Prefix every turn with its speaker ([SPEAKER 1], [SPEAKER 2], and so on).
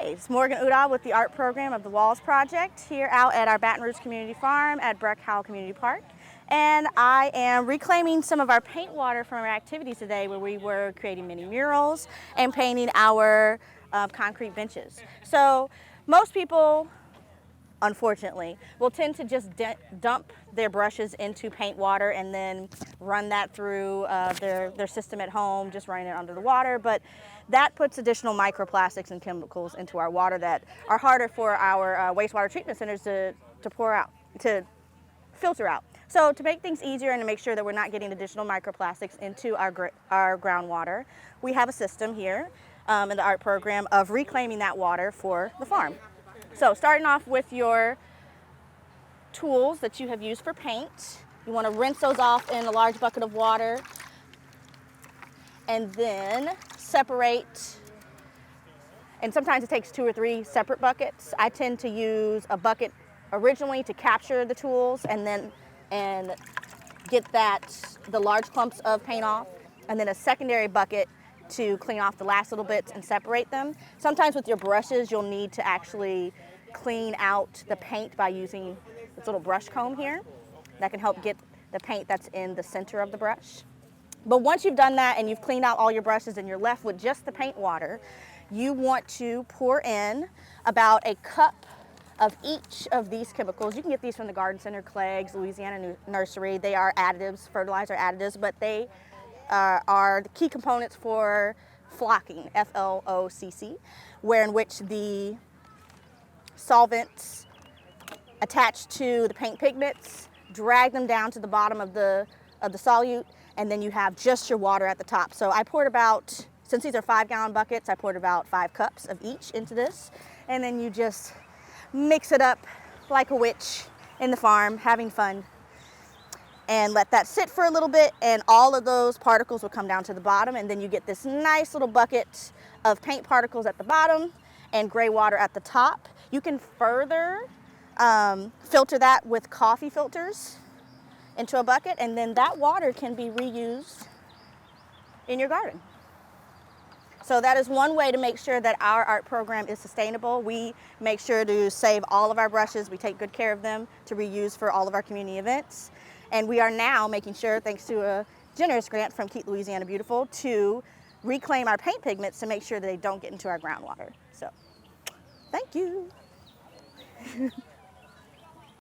[SPEAKER 1] Hi, it's Morgan Udall with the art program of the Walls Project here out at our Baton Rouge Community Farm at Breck Howell Community Park. And I am reclaiming some of our paint water from our activities today where we were creating mini murals and painting our concrete benches. So most people, unfortunately, will tend to just dump their brushes into paint water and then run that through their system at home, just running it under the water. But that puts additional microplastics and chemicals into our water that are harder for our wastewater treatment centers to pour out, to filter out. So to make things easier and to make sure that we're not getting additional microplastics into our groundwater, we have a system here in the art program of reclaiming that water for the farm. So starting off with your tools that you have used for paint, you want to rinse those off in a large bucket of water and then separate, and sometimes it takes 2 or 3 separate buckets. I tend to use a bucket originally to capture the tools and get the large clumps of paint off, and then a secondary bucket to clean off the last little bits and separate them. Sometimes with your brushes, you'll need to actually clean out the paint by using this little brush comb here. That can help get the paint that's in the center of the brush. But once you've done that and you've cleaned out all your brushes and you're left with just the paint water, you want to pour in about a cup of each of these chemicals. You can get these from the garden center, Clegg's, Louisiana Nursery. They are additives, fertilizer additives, but they are the key components for flocking, F-L-O-C-C, in which the solvents attached to the paint pigments drag them down to the bottom of the solute, and then you have just your water at the top. So I poured about, since these are 5-gallon buckets, I poured about 5 cups of each into this, and then you just mix it up like a witch in the farm, having fun, and let that sit for a little bit, and all of those particles will come down to the bottom, and then you get this nice little bucket of paint particles at the bottom and gray water at the top. You can further filter that with coffee filters into a bucket, and then that water can be reused in your garden. So that is one way to make sure that our art program is sustainable. We make sure to save all of our brushes. We take good care of them to reuse for all of our community events. And we are now making sure, thanks to a generous grant from Keep Louisiana Beautiful, to reclaim our paint pigments to make sure that they don't get into our groundwater. So, thank you.